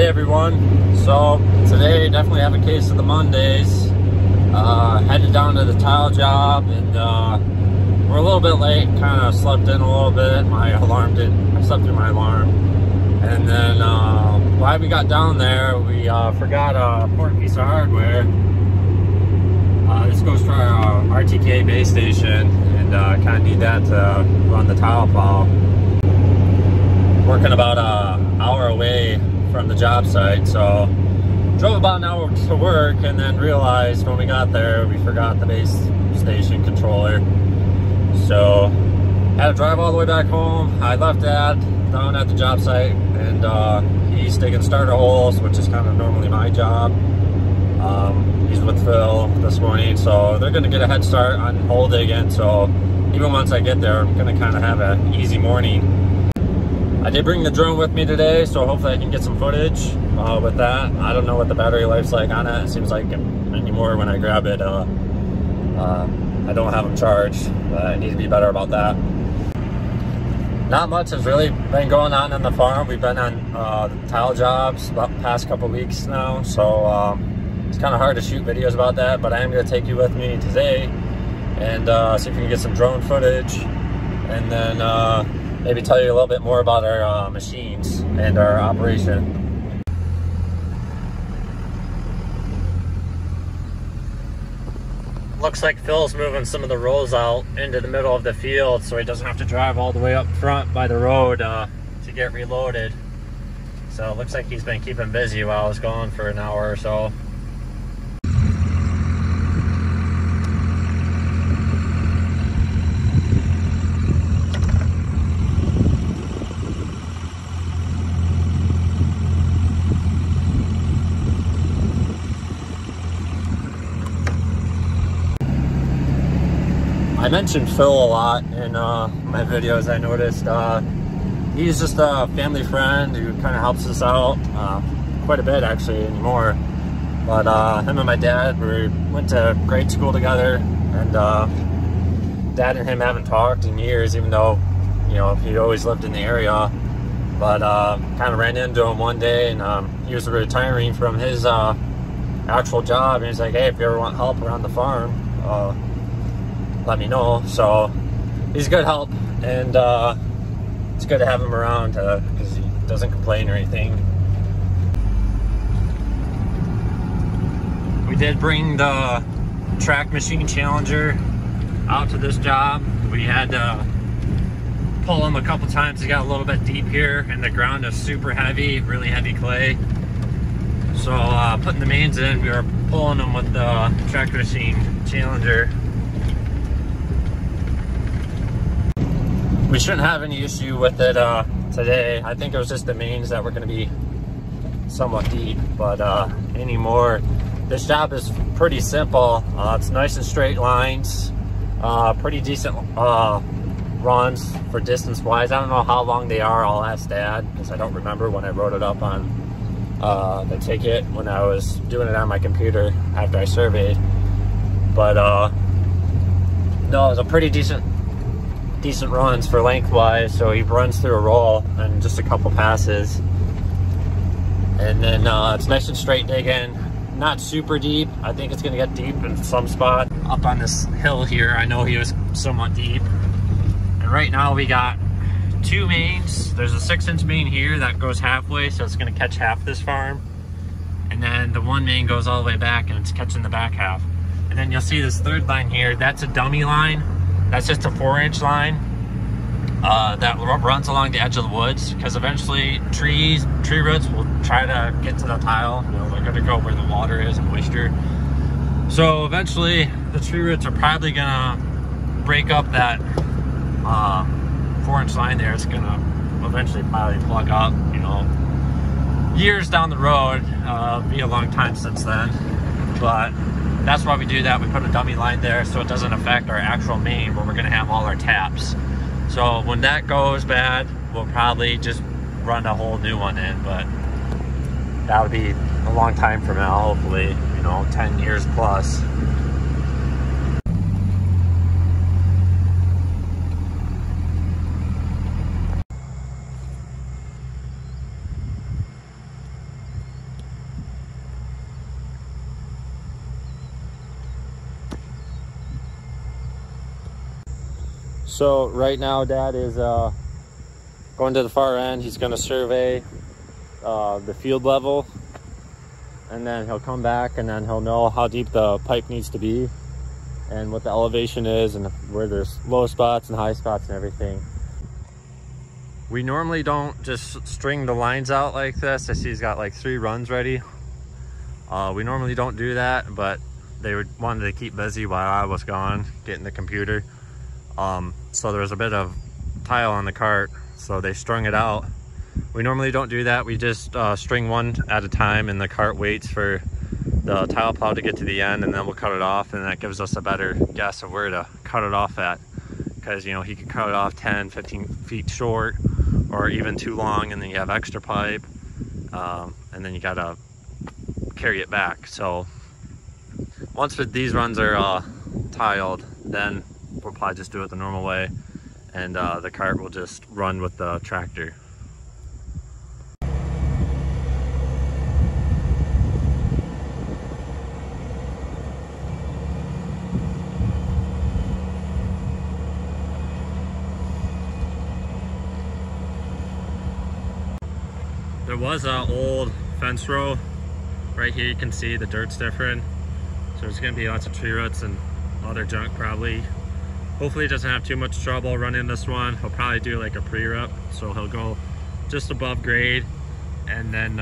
Hey everyone, so today definitely have a case of the Mondays. Headed down to the tile job and we're a little bit late, kind of slept in a little bit. I slept through my alarm. And then while we got down there, we forgot a important piece of hardware. This goes to our RTK base station and kind of need that to run the tile plow. Working about an hour away from the job site, so drove about an hour to work and then realized when we got there we forgot the base station controller, so had to drive all the way back home. I left Dad down at the job site and he's digging starter holes, which is kind of normally my job. He's with Phil this morning, so they're going to get a head start on hole digging, so even once I get there I'm going to kind of have an easy morning. I did bring the drone with me today, so hopefully I can get some footage with that. I don't know what the battery life's like on it. It seems like anymore when I grab it, I don't have them charged. I need to be better about that. Not much has really been going on the farm. We've been on the tile jobs about the past couple weeks now, so it's kind of hard to shoot videos about that, but I am going to take you with me today and see if we can get some drone footage, and then maybe tell you a little bit more about our machines and our operation. Looks like Phil's moving some of the rows out into the middle of the field so he doesn't have to drive all the way up front by the road to get reloaded. So it looks like he's been keeping busy while I was gone for an hour or so. I mentioned Phil a lot in my videos. I noticed he's just a family friend who kind of helps us out quite a bit actually anymore. But him and my dad, we went to grade school together, and Dad and him haven't talked in years, even though, you know, he always lived in the area. But kind of ran into him one day, and he was retiring from his actual job, and he's like, hey, if you ever want help around the farm, let me know. So he's good help, and it's good to have him around because he doesn't complain or anything. We did bring the track machine Challenger out to this job. We had to pull him a couple times. He got a little bit deep here, and the ground is super heavy, really heavy clay. So putting the mains in, we were pulling them with the track machine Challenger. We shouldn't have any issue with it today. I think it was just the mains that were going to be somewhat deep, but anymore. This job is pretty simple. It's nice and straight lines, pretty decent runs for distance wise. I don't know how long they are. I'll ask Dad because I don't remember when I wrote it up on the ticket when I was doing it on my computer after I surveyed. But no, it's a pretty decent runs for lengthwise, so he runs through a roll and just a couple passes, and then it's nice and straight digging, not super deep. I think it's going to get deep in some spot up on this hill here. I know he was somewhat deep, and right now we got two mains. There's a 6-inch main here that goes halfway, so it's going to catch half this farm, and then the one main goes all the way back and it's catching the back half. And then you'll see this third line here, that's a dummy line. That's just a 4-inch line that runs along the edge of the woods, because eventually tree roots will try to get to the tile. You know, they're going to go where the water is and moisture. So eventually the tree roots are probably going to break up that 4-inch line there. It's going to eventually probably plug up, you know, years down the road. Be a long time since then, but that's why we do that. We put a dummy line there so it doesn't affect our actual main where we're going to have all our taps. So when that goes bad, we'll probably just run a whole new one in, but that would be a long time from now, hopefully, you know, 10 years plus. So right now Dad is going to the far end. He's going to survey the field level, and then he'll come back and then he'll know how deep the pipe needs to be and what the elevation is and where there's low spots and high spots and everything. We normally don't just string the lines out like this. I see he's got like 3 runs ready. We normally don't do that, but they wanted to keep busy while I was gone getting the computer. So there was a bit of tile on the cart, so they strung it out. We normally don't do that. We just string one at a time, and the cart waits for the tile plow to get to the end, and then we'll cut it off, and that gives us a better guess of where to cut it off at. Because, you know, he could cut it off 10, 15 feet short, or even too long, and then you have extra pipe, and then you gotta carry it back. So once these runs are tiled, then we'll probably just do it the normal way, and the cart will just run with the tractor. There was an old fence row right here. You can see the dirt's different, so there's gonna be lots of tree roots and other junk probably. Hopefully he doesn't have too much trouble running this one. He'll probably do like a pre-rip, so he'll go just above grade and then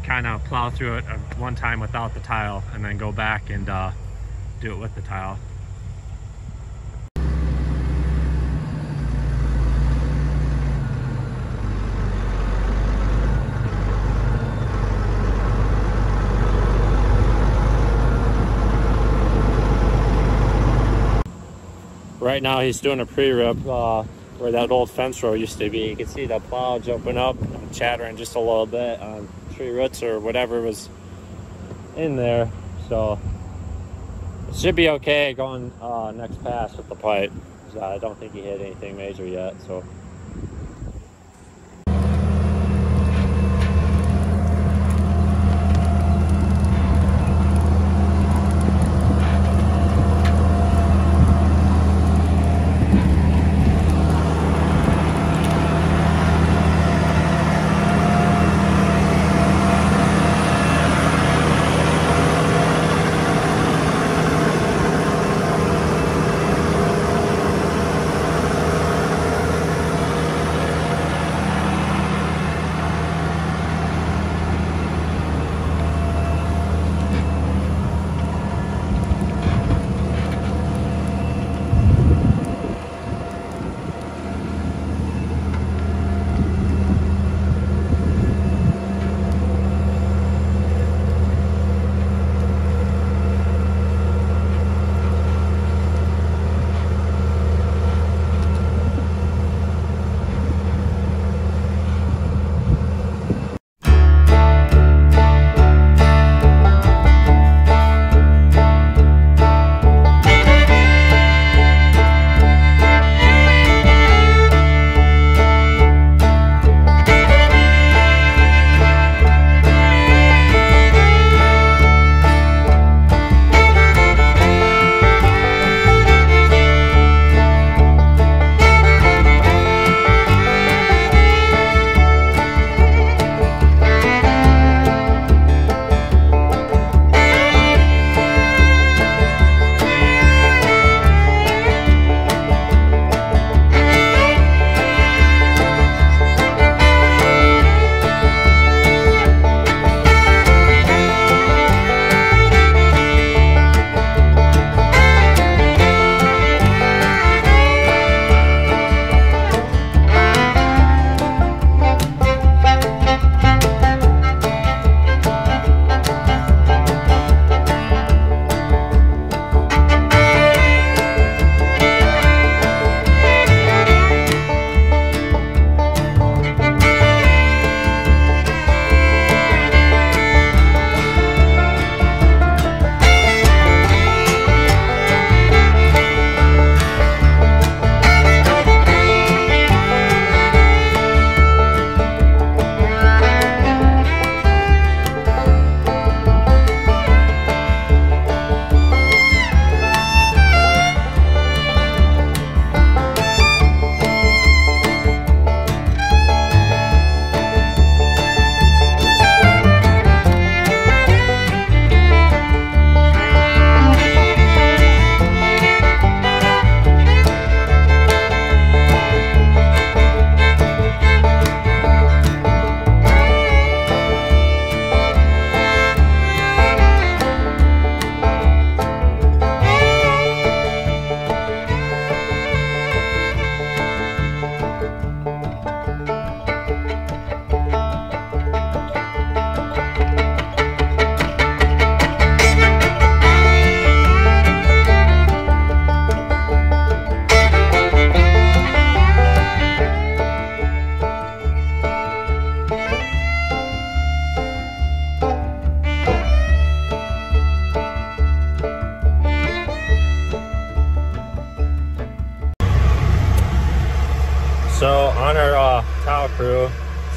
kind of plow through it one time without the tile, and then go back and do it with the tile. Right now he's doing a pre-rip where that old fence row used to be. You can see the plow jumping up and chattering just a little bit on tree roots or whatever was in there. So it should be okay going next pass with the pipe. I don't think he hit anything major yet. So.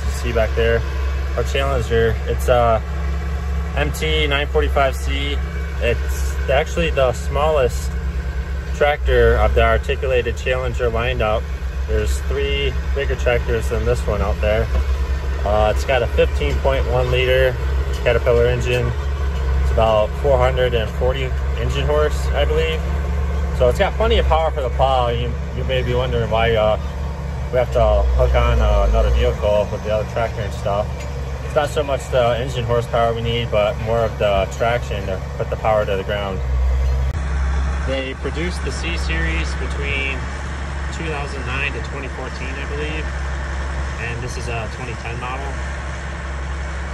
can see back there, our Challenger. It's a MT 945C. It's actually the smallest tractor of the articulated Challenger lineup. There's 3 bigger tractors than this one out there. It's got a 15.1 liter Caterpillar engine. It's about 440 engine horse, I believe. So it's got plenty of power for the plow. You may be wondering why we have to hook on another vehicle with the other tractor and stuff. It's not so much the engine horsepower we need, but more of the traction to put the power to the ground. They produced the C-Series between 2009 to 2014, I believe. And this is a 2010 model.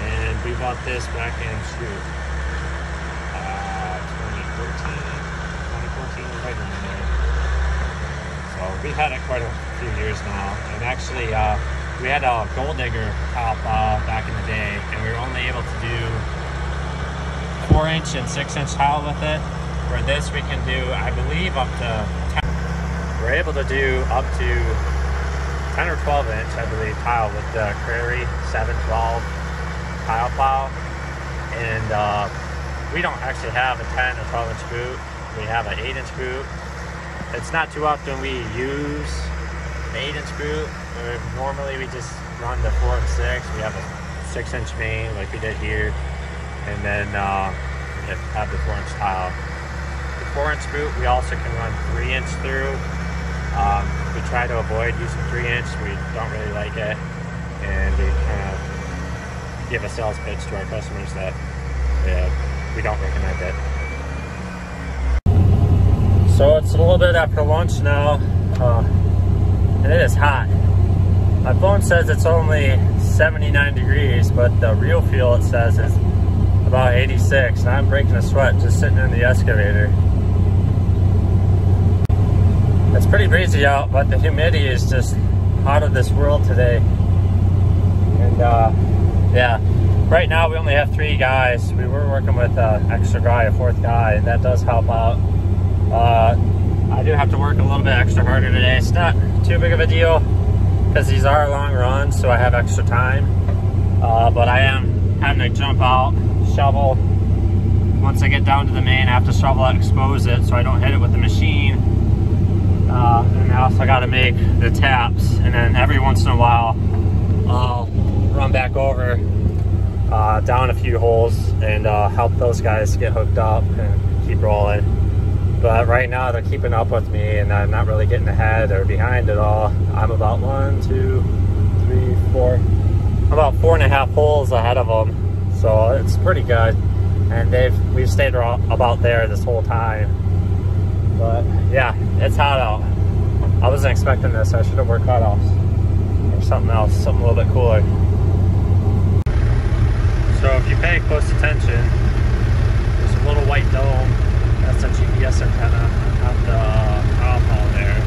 And we bought this back in 2014, right around there. So we've had it quite a few years now. And actually, we had a Gold Digger tile plow back in the day, and we were only able to do 4-inch and 6-inch tile with it. For this, we can do, I believe, up to 10. We're able to do up to 10 or 12-inch, I believe, tile with the Prairie 712 tile plow. And we don't actually have a 10 or 12-inch boot. We have an 8-inch boot. It's not too often we use an 8-inch boot. Normally we just run the 4 and 6. We have a 6-inch main like we did here, and then we have the 4-inch tile. The 4-inch boot we also can run 3-inch through. We try to avoid using 3-inch. We don't really like it, and we kind of give a sales pitch to our customers that we don't recommend it. So it's a little bit after lunch now, and it is hot. My phone says it's only 79 degrees, but the real feel it says is about 86. And I'm breaking a sweat just sitting in the excavator. It's pretty breezy out, but the humidity is just out of this world today. And yeah, right now we only have 3 guys. We were working with an extra guy, a 4th guy, and that does help out. I do have to work a little bit extra harder today. It's not too big of a deal because these are long runs, so I have extra time. But I am having to jump out, shovel. Once I get down to the main, I have to shovel it, expose it so I don't hit it with the machine. And I also got to make the taps, and then every once in a while I'll run back over, down a few holes, and help those guys get hooked up and keep rolling. But right now they're keeping up with me, and I'm not really getting ahead or behind at all. I'm about 1, 2, 3, 4, about 4.5 holes ahead of them, so it's pretty good. And we've stayed about there this whole time. But yeah, it's hot out. I wasn't expecting this. I should have worked cutoffs or something else, something a little bit cooler. So if you pay close attention, there's a little white dome. That's a GPS antenna on the tile plow there.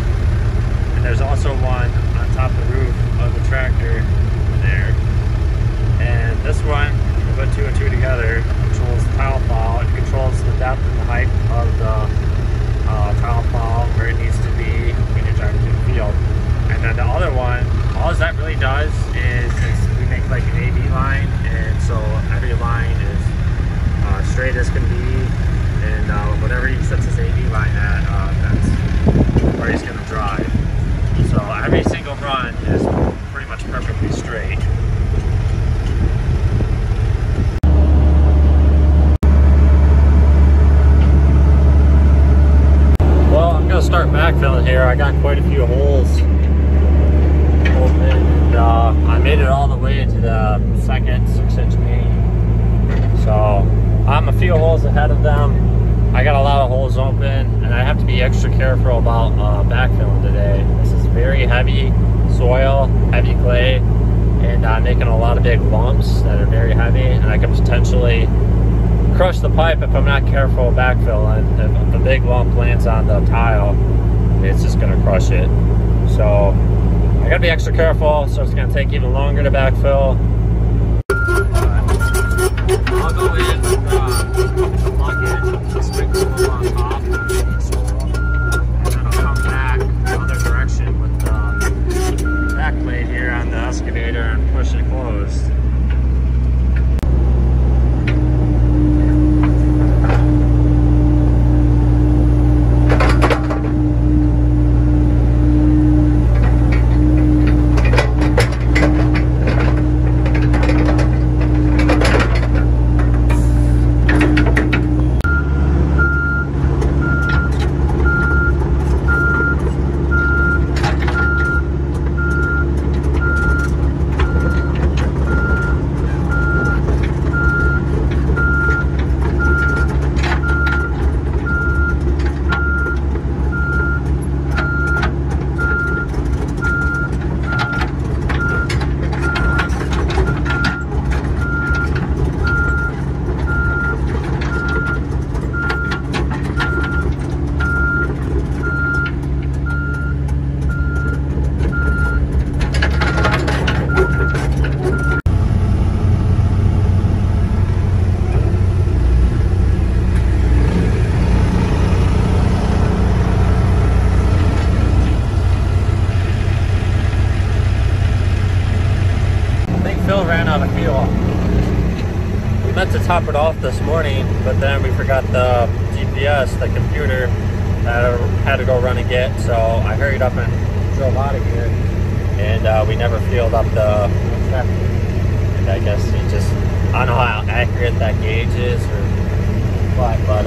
And there's also one on top of the roof of the tractor there. And this one, you put 2 and 2 together, controls the tile plow. It controls the depth and the height of the tile plow, where it needs to be when you're driving through the field. And then the other one, all that really does is we make like an AB line, and so every line is straight as can be. And whatever he sets his AD line at, that's where he's going to drive. So every single run is pretty much perfectly straight. Well, I'm going to start backfilling here. I got quite a few holes open, and I made it all the way to the 2nd 6-inch main. So I'm a few holes ahead of them. I got a lot of holes open, and I have to be extra careful about backfilling today. This is very heavy soil, heavy clay, and I'm making a lot of big lumps that are very heavy, and I could potentially crush the pipe if I'm not careful backfilling. If a big lump lands on the tile, it's just gonna crush it. So I gotta be extra careful, so it's gonna take even longer to backfill. I'll go in with the bucket, sprinkle a little on top, and then I'll come back the other direction with the back blade here on the excavator and put wish it closed. Ran out of fuel. We meant to top it off this morning, but then we forgot the GPS, the computer had to go run and get, so I hurried up and drove out of here, and we never filled up the check. And I guess it just, I don't know how accurate that gauge is or what, but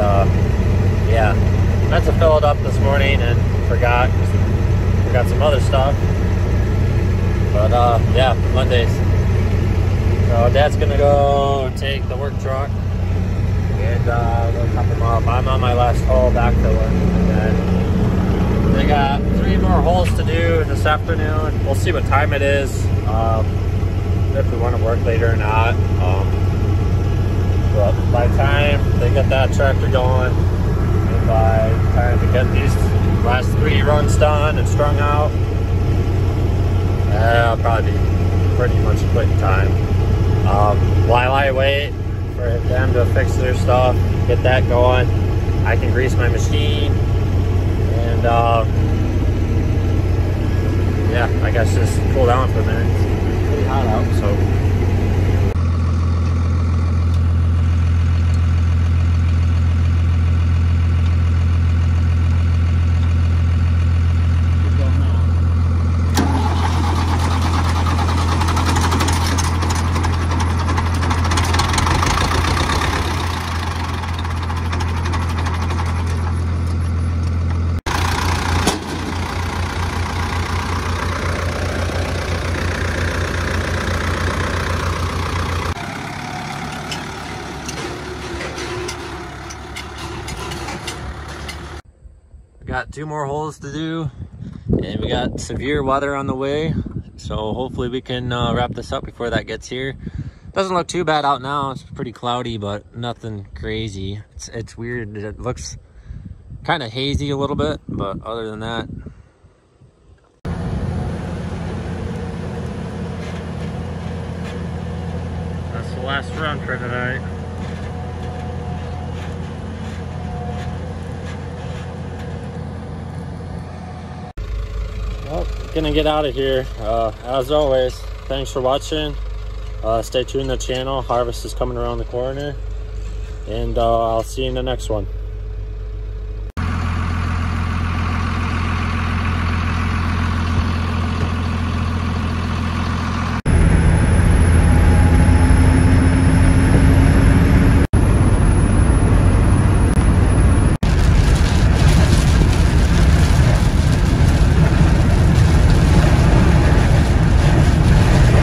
yeah, meant to fill it up this morning and forgot some other stuff. But yeah, Mondays. So Dad's gonna go take the work truck and go top him up. I'm on my last hole backfilling, and then they got 3 more holes to do this afternoon. We'll see what time it is, if we want to work later or not. But by the time they get that tractor going, and by the time we get these last 3 runs done and strung out, I'll probably be pretty much quitting time. While I wait for them to fix their stuff, get that going, I can grease my machine, and yeah, I guess just cool down for a minute. It's pretty hot out, so. Got 2 more holes to do, and we got severe weather on the way, so hopefully we can wrap this up before that gets here. Doesn't look too bad out now. It's pretty cloudy, but nothing crazy. It's weird. It looks kind of hazy a little bit, but other than that, that's the last run for tonight. Well, gonna get out of here. As always, thanks for watching. Stay tuned to the channel. Harvest is coming around the corner, and I'll see you in the next one.